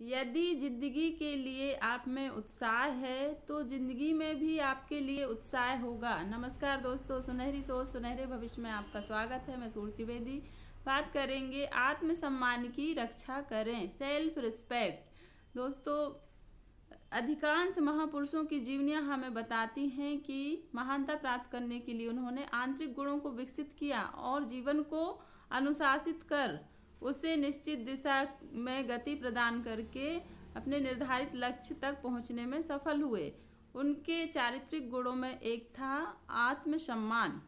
यदि जिंदगी के लिए आप में उत्साह है तो जिंदगी में भी आपके लिए उत्साह होगा। नमस्कार दोस्तों, सुनहरी सोच सुनहरे भविष्य में आपका स्वागत है। मैं सूरती बेदी। बात करेंगे आत्मसम्मान की रक्षा करें, सेल्फ रिस्पेक्ट। दोस्तों, अधिकांश महापुरुषों की जीवनियाँ हमें बताती हैं कि महानता प्राप्त करने के लिए उन्होंने आंतरिक गुणों को विकसित किया और जीवन को अनुशासित कर उसे निश्चित दिशा में गति प्रदान करके अपने निर्धारित लक्ष्य तक पहुंचने में सफल हुए। उनके चारित्रिक गुणों में एक था आत्मसम्मान।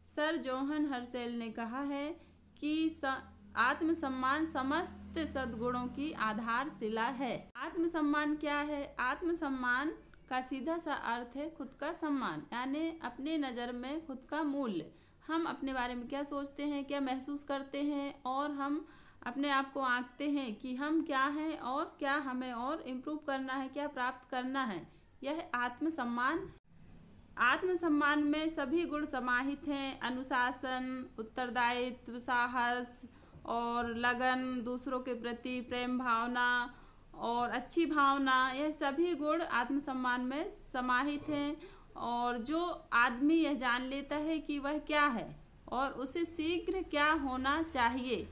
सर जोहन हर्शेल ने कहा है कि आत्मसम्मान समस्त सद्गुणों की आधारशिला है। आत्मसम्मान क्या है? आत्मसम्मान का सीधा सा अर्थ है खुद का सम्मान, यानी अपने नज़र में खुद का मूल्य। हम अपने बारे में क्या सोचते हैं, क्या महसूस करते हैं और हम अपने आप को आंकते हैं कि हम क्या हैं और क्या हमें और इम्प्रूव करना है, क्या प्राप्त करना है। यह आत्मसम्मान। आत्मसम्मान में सभी गुण समाहित हैं: अनुशासन, उत्तरदायित्व, साहस और लगन, दूसरों के प्रति प्रेम भावना और अच्छी भावना। यह सभी गुण आत्मसम्मान में समाहित हैं। और जो आदमी यह जान लेता है कि वह क्या है और उसे शीघ्र क्या होना चाहिए,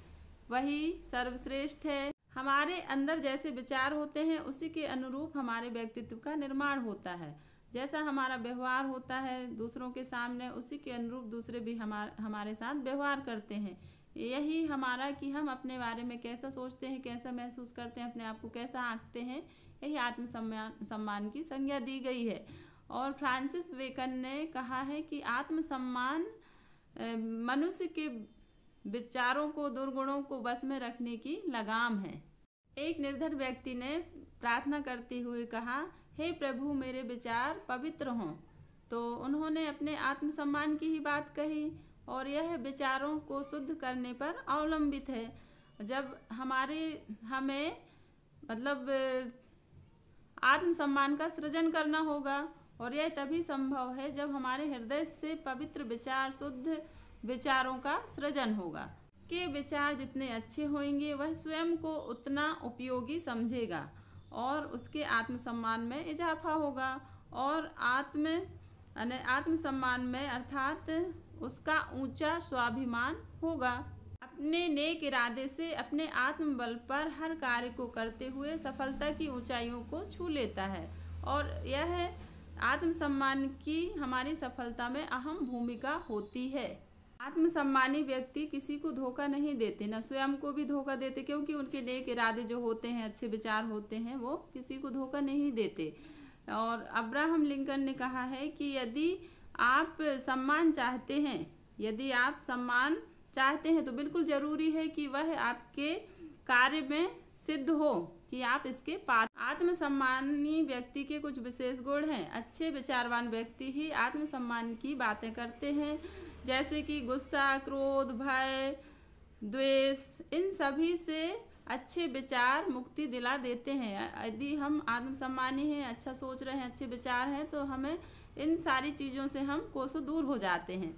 वही सर्वश्रेष्ठ है। हमारे अंदर जैसे विचार होते हैं उसी के अनुरूप हमारे व्यक्तित्व का निर्माण होता है। जैसा हमारा व्यवहार होता है दूसरों के सामने, उसी के अनुरूप दूसरे भी हमारे साथ व्यवहार करते हैं। यही हमारा कि हम अपने बारे में कैसा सोचते हैं, कैसा महसूस करते हैं, अपने आप को कैसा आंकते हैं, यही आत्मसम्मान की संज्ञा दी गई है। और फ्रांसिस बेकन ने कहा है कि आत्मसम्मान मनुष्य के विचारों को, दुर्गुणों को बस में रखने की लगाम है। एक निर्धन व्यक्ति ने प्रार्थना करते हुए कहा, हे प्रभु, मेरे विचार पवित्र हों। तो उन्होंने अपने आत्मसम्मान की ही बात कही और यह विचारों को शुद्ध करने पर अवलंबित है। जब हमें आत्मसम्मान का सृजन करना होगा और यह तभी संभव है जब हमारे हृदय से पवित्र विचार, शुद्ध विचारों का सृजन होगा। के विचार जितने अच्छे होंगे वह स्वयं को उतना उपयोगी समझेगा और उसके आत्मसम्मान में इजाफा होगा। और आत्मसम्मान में अर्थात उसका ऊंचा स्वाभिमान होगा। अपने नेक इरादे से अपने आत्मबल पर हर कार्य को करते हुए सफलता की ऊंचाइयों को छू लेता है और यह आत्मसम्मान की हमारी सफलता में अहम भूमिका होती है। आत्मसम्मानी व्यक्ति किसी को धोखा नहीं देते, न स्वयं को भी धोखा देते, क्योंकि उनके नेक इरादे जो होते हैं, अच्छे विचार होते हैं, वो किसी को धोखा नहीं देते। और अब्राहम लिंकन ने कहा है कि यदि आप सम्मान चाहते हैं तो बिल्कुल ज़रूरी है कि वह आपके कार्य में सिद्ध हो कि आप इसके पात्र। आत्मसम्मानी व्यक्ति के कुछ विशेष गुण हैं। अच्छे विचारवान व्यक्ति ही आत्मसम्मान की बातें करते हैं, जैसे कि गुस्सा, क्रोध, भय, द्वेष, इन सभी से अच्छे विचार मुक्ति दिला देते हैं। यदि हम आत्मसम्मानी हैं, अच्छा सोच रहे हैं, अच्छे विचार हैं, तो हमें इन सारी चीज़ों से हम कोसों दूर हो जाते हैं।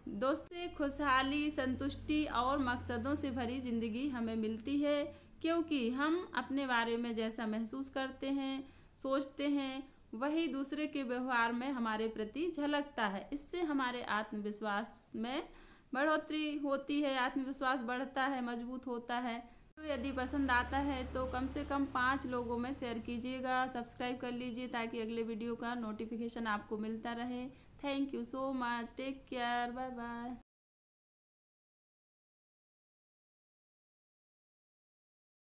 दोस्तों, खुशहाली, संतुष्टि और मकसदों से भरी जिंदगी हमें मिलती है क्योंकि हम अपने बारे में जैसा महसूस करते हैं, सोचते हैं, वही दूसरे के व्यवहार में हमारे प्रति झलकता है। इससे हमारे आत्मविश्वास में बढ़ोतरी होती है, आत्मविश्वास बढ़ता है, मजबूत होता है। तो यदि पसंद आता है तो कम से कम 5 लोगों में शेयर कीजिएगा, सब्सक्राइब कर लीजिए ताकि अगले वीडियो का नोटिफिकेशन आपको मिलता रहे। Thank you so much. Take care. Bye bye.